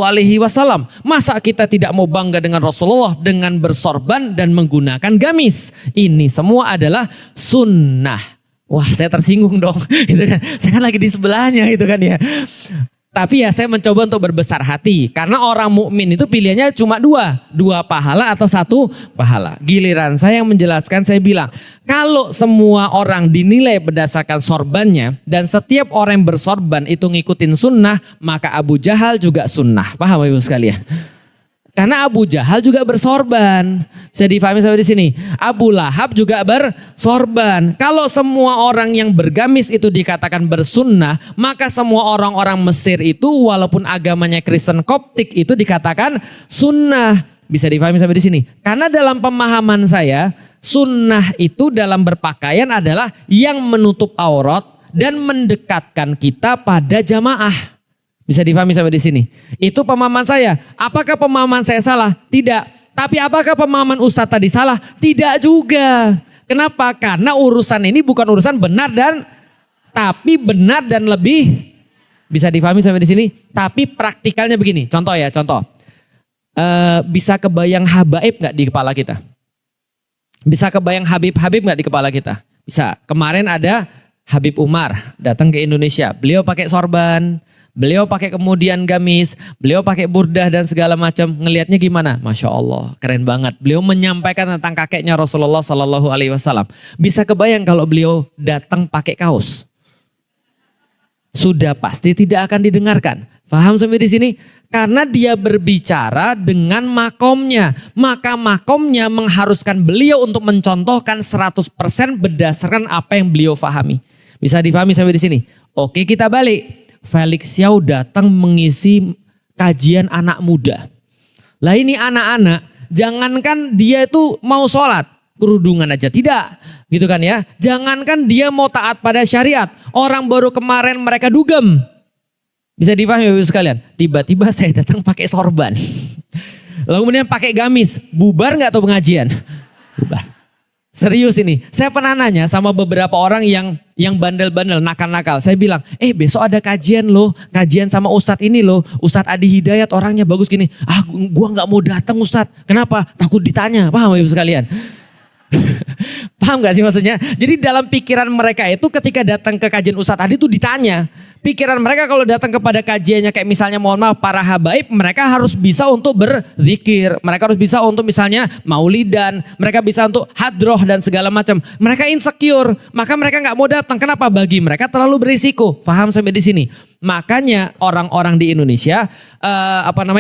alaihi wasallam. Masa kita tidak mau bangga dengan Rasulullah dengan bersorban dan menggunakan gamis? Ini semua adalah sunnah. Wah, saya tersinggung dong. Gitu kan. Saya kan lagi di sebelahnya gitu kan ya. Tapi ya saya mencoba untuk berbesar hati. Karena orang mukmin itu pilihannya cuma dua pahala atau satu pahala. Giliran saya yang menjelaskan, saya bilang, kalau semua orang dinilai berdasarkan sorbannya dan setiap orang yang bersorban itu ngikutin sunnah, maka Abu Jahal juga sunnah. Paham Ibu sekalian? Karena Abu Jahal juga bersorban. Bisa difahami sampai di sini. Abu Lahab juga bersorban. Kalau semua orang yang bergamis itu dikatakan bersunnah, maka semua orang-orang Mesir itu walaupun agamanya Kristen Koptik itu dikatakan sunnah. Bisa difahami sampai di sini. Karena dalam pemahaman saya, sunnah itu dalam berpakaian adalah yang menutup aurat dan mendekatkan kita pada jamaah. Bisa difahami sampai di sini. Itu pemahaman saya. Apakah pemahaman saya salah? Tidak. Tapi apakah pemahaman Ustadz tadi salah? Tidak juga. Kenapa? Karena urusan ini bukan urusan benar tapi benar dan lebih. Bisa difahami sampai di sini. Tapi praktikalnya begini. Contoh ya, contoh. Bisa kebayang habaib nggak di kepala kita? Bisa kebayang Habib nggak di kepala kita? Bisa. Kemarin ada Habib Umar datang ke Indonesia. Beliau pakai sorban. Beliau pakai kemudian gamis, beliau pakai burdah dan segala macam. Ngelihatnya gimana? Masya Allah, keren banget. Beliau menyampaikan tentang kakeknya Rasulullah Sallallahu Alaihi Wasallam. Bisa kebayang kalau beliau datang pakai kaos? Sudah pasti tidak akan didengarkan. Paham sampai di sini? Karena dia berbicara dengan makomnya. Maka makomnya mengharuskan beliau untuk mencontohkan 100% berdasarkan apa yang beliau fahami. Bisa difahami sampai di sini? Oke, kita balik. Felix Xiao datang mengisi kajian anak muda. Lah ini anak-anak, jangankan dia itu mau sholat, kerudungan aja tidak, gitu kan ya. Jangankan dia mau taat pada syariat, orang baru kemarin mereka dugem. Bisa dipahami Bapak sekalian, tiba-tiba saya datang pakai sorban. Lalu kemudian pakai gamis, bubar nggak tuh pengajian? Bubar. Serius ini, saya pernah nanya sama beberapa orang yang bandel-bandel, nakal-nakal. Saya bilang, besok ada kajian loh, kajian sama Ustadz ini loh. Ustadz Adi Hidayat orangnya bagus gini. Gua nggak mau datang Ustadz. Kenapa? Takut ditanya. Paham Ibu sekalian? Paham gak sih maksudnya? Jadi dalam pikiran mereka itu ketika datang ke kajian Ustadz Adi itu ditanya. Pikiran mereka kalau datang kepada kajiannya kayak misalnya mohon maaf para habaib, mereka harus bisa untuk berzikir. Mereka harus bisa untuk misalnya maulidan. Mereka bisa untuk hadroh dan segala macam. Mereka insecure, maka mereka gak mau datang. Kenapa? Bagi mereka terlalu berisiko. Paham sampai di sini? Makanya orang-orang di Indonesia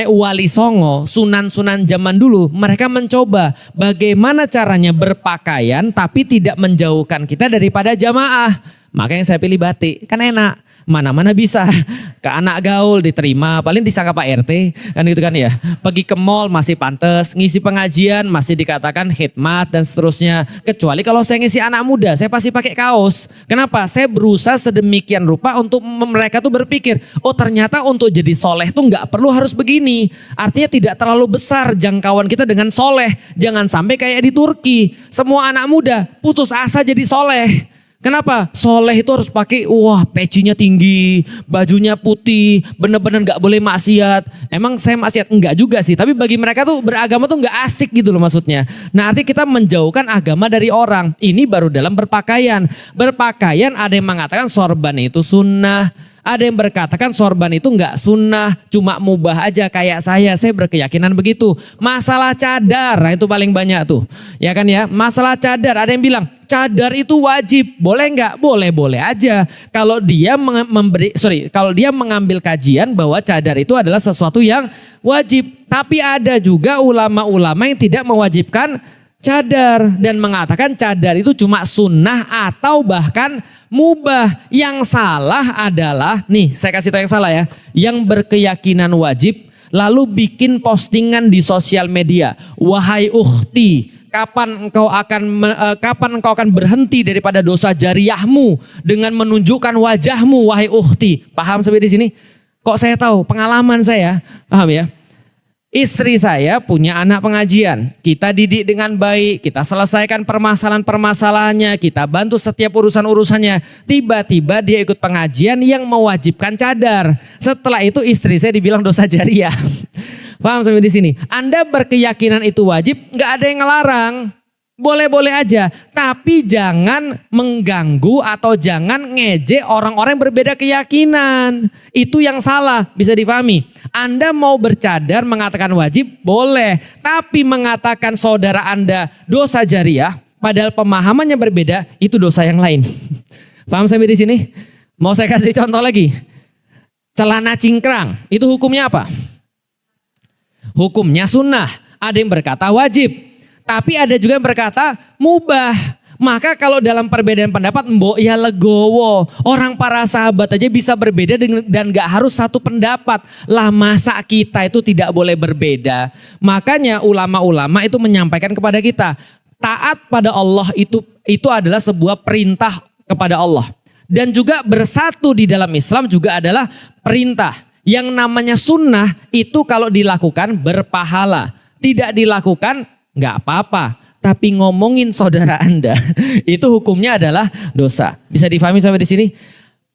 wali songo, sunan-sunan zaman dulu, mereka mencoba bagaimana caranya berpakaian tapi tidak menjauhkan kita daripada jamaah. Makanya saya pilih batik, kan enak. Mana-mana bisa, ke anak gaul diterima, paling disangka Pak RT, kan gitu kan ya. Pergi ke mall masih pantas, ngisi pengajian masih dikatakan khidmat dan seterusnya. Kecuali kalau saya ngisi anak muda, saya pasti pakai kaos. Kenapa? Saya berusaha sedemikian rupa untuk mereka tuh berpikir, oh ternyata untuk jadi soleh tuh nggak perlu harus begini. Artinya tidak terlalu besar jangkauan kita dengan soleh. Jangan sampai kayak di Turki, semua anak muda putus asa jadi soleh. Kenapa? Soleh itu harus pakai pecinya tinggi, bajunya putih, bener-bener gak boleh maksiat. Emang saya maksiat? Enggak juga sih, tapi bagi mereka tuh beragama tuh gak asik gitu loh maksudnya. Nah artinya kita menjauhkan agama dari orang. Ini baru dalam berpakaian. Berpakaian ada yang mengatakan sorban itu sunnah. Ada yang berkatakan sorban itu enggak sunnah, cuma mubah aja kayak saya berkeyakinan begitu. Masalah cadar, itu paling banyak tuh. Ya kan ya, masalah cadar ada yang bilang cadar itu wajib, boleh enggak? Boleh-boleh aja. Kalau dia kalau dia mengambil kajian bahwa cadar itu adalah sesuatu yang wajib. Tapi ada juga ulama-ulama yang tidak mewajibkan cadar dan mengatakan cadar itu cuma sunnah atau bahkan mubah. Yang salah adalah, nih saya kasih tahu yang salah ya, yang berkeyakinan wajib lalu bikin postingan di sosial media, wahai ukhti, kapan engkau akan berhenti daripada dosa jariyahmu dengan menunjukkan wajahmu wahai ukhti. Paham sampai di sini? Kok saya tahu? Pengalaman saya, paham ya? Istri saya punya anak pengajian, kita didik dengan baik, kita selesaikan permasalahan-permasalahannya, kita bantu setiap urusan-urusannya. Tiba-tiba dia ikut pengajian yang mewajibkan cadar. Setelah itu istri saya dibilang dosa jariah. Paham sampai di sini? Anda berkeyakinan itu wajib, nggak ada yang ngelarang. Boleh-boleh aja, tapi jangan mengganggu atau jangan ngejek orang-orang yang berbeda keyakinan. Itu yang salah, bisa dipahami. Anda mau bercadar mengatakan wajib, boleh. Tapi mengatakan saudara Anda dosa jariah, padahal pemahamannya berbeda, itu dosa yang lain. Paham sampai di sini? Mau saya kasih contoh lagi. Celana cingkrang, itu hukumnya apa? Hukumnya sunnah. Ada yang berkata wajib. Tapi ada juga yang berkata mubah. Maka kalau dalam perbedaan pendapat, mbok ya legowo. Orang para sahabat aja bisa berbeda dan gak harus satu pendapat. Lah masa kita itu tidak boleh berbeda. Makanya ulama-ulama itu menyampaikan kepada kita. Taat pada Allah itu adalah sebuah perintah kepada Allah. Dan juga bersatu di dalam Islam juga adalah perintah. Yang namanya sunnah itu kalau dilakukan berpahala. Tidak dilakukan nggak apa-apa, tapi ngomongin saudara Anda itu hukumnya adalah dosa. Bisa difahami sampai di sini?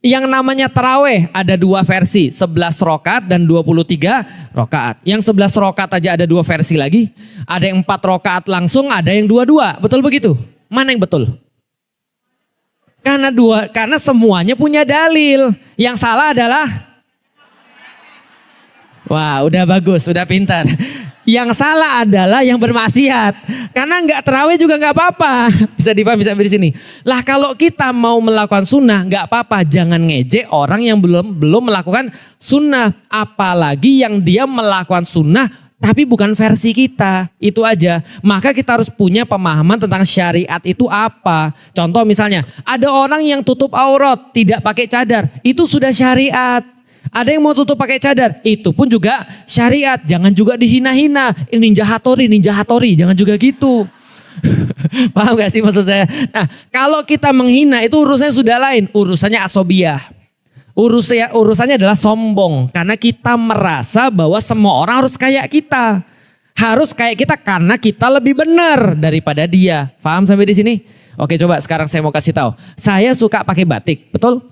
Yang namanya taraweh ada dua versi, 11 rakaat dan 23 rakaat. Yang 11 rakaat aja ada dua versi lagi. Ada yang 4 rakaat langsung, ada yang 2-2. Betul begitu? Mana yang betul? Karena semuanya punya dalil. Yang salah adalah wah, udah bagus, udah pintar. Yang salah adalah yang bermaksiat. Karena nggak terawih juga nggak apa-apa. Bisa dipahami sampai di sini. Lah kalau kita mau melakukan sunnah nggak apa-apa. Jangan ngejek orang yang belum melakukan sunnah. Apalagi yang dia melakukan sunnah tapi bukan versi kita. Itu aja. Maka kita harus punya pemahaman tentang syariat itu apa. Contoh misalnya ada orang yang tutup aurat tidak pakai cadar. Itu sudah syariat. Ada yang mau tutup pakai cadar, itu pun juga syariat. Jangan juga dihina-hina. Ini ninja hatori, jangan juga gitu. Paham gak sih maksud saya? Nah, kalau kita menghina itu urusannya sudah lain, urusannya asobiah. Urusannya adalah sombong, karena kita merasa bahwa semua orang harus kayak kita. Harus kayak kita karena kita lebih benar daripada dia. Paham sampai di sini? Oke, coba sekarang saya mau kasih tahu. Saya suka pakai batik, betul?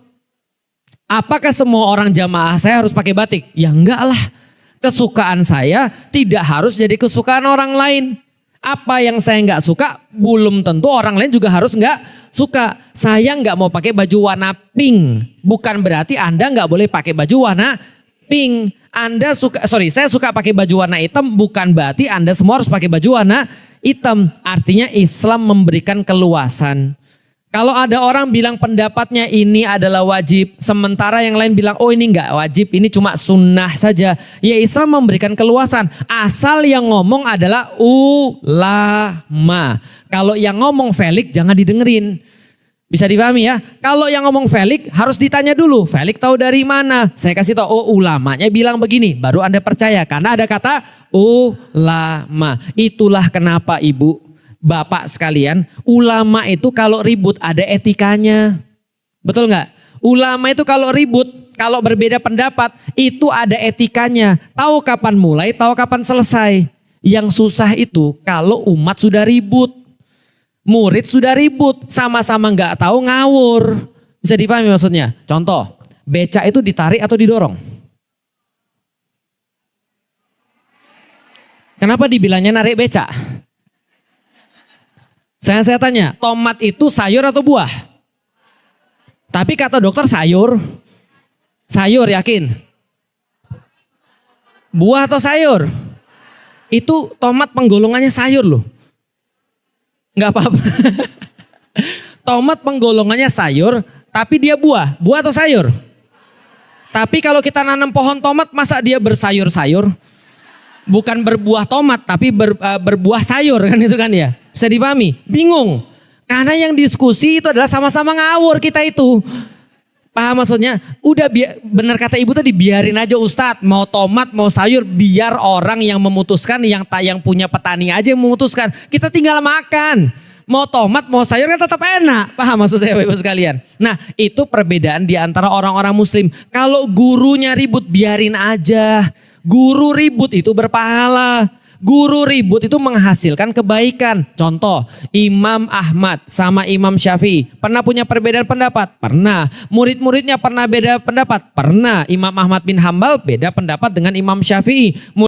Apakah semua orang jamaah saya harus pakai batik? Ya enggak lah. Kesukaan saya tidak harus jadi kesukaan orang lain. Apa yang saya enggak suka belum tentu orang lain juga harus enggak suka. Saya enggak mau pakai baju warna pink. Bukan berarti Anda enggak boleh pakai baju warna pink. Saya suka pakai baju warna hitam. Bukan berarti Anda semua harus pakai baju warna hitam. Artinya Islam memberikan keluasan. Kalau ada orang bilang pendapatnya ini adalah wajib, sementara yang lain bilang oh ini enggak wajib, ini cuma sunnah saja. Ya Islam memberikan keluasan, asal yang ngomong adalah ulama. Kalau yang ngomong Felix jangan didengerin. Bisa dipahami ya? Kalau yang ngomong Felix harus ditanya dulu, Felix tahu dari mana? Saya kasih tahu, oh ulamanya bilang begini, baru Anda percaya. Karena ada kata ulama. Itulah kenapa Ibu, Bapak sekalian, ulama itu kalau ribut ada etikanya. Betul nggak? Ulama itu kalau ribut, kalau berbeda pendapat, itu ada etikanya. Tahu kapan mulai, tahu kapan selesai. Yang susah itu kalau umat sudah ribut. Murid sudah ribut, sama-sama nggak tahu ngawur. Bisa dipahami maksudnya? Contoh, beca itu ditarik atau didorong? Kenapa dibilangnya narik beca? Saya tanya, tomat itu sayur atau buah? Tapi kata dokter sayur. Sayur yakin? Buah atau sayur? Itu tomat penggolongannya sayur loh. Enggak apa-apa. Tomat penggolongannya sayur, tapi dia buah. Buah atau sayur? Tapi kalau kita nanam pohon tomat, masa dia bersayur-sayur? Bukan berbuah tomat, tapi berbuah sayur kan itu kan ya. Bisa dipahami? Bingung. Karena yang diskusi itu adalah sama-sama ngawur kita itu. Paham maksudnya? Udah benar kata ibu tadi, biarin aja Ustadz. Mau tomat, mau sayur, biar orang yang memutuskan, yang punya petani aja yang memutuskan. Kita tinggal makan. Mau tomat, mau sayur kan tetap enak. Paham maksudnya ibu sekalian? Nah itu perbedaan di antara orang-orang muslim. Kalau gurunya ribut, biarin aja. Guru ribut itu berpahala. Guru ribut itu menghasilkan kebaikan. Contoh, Imam Ahmad sama Imam Syafi'i pernah punya perbedaan pendapat? Pernah. Murid-muridnya pernah beda pendapat? Pernah. Imam Ahmad bin Hambal beda pendapat dengan Imam Syafi'i.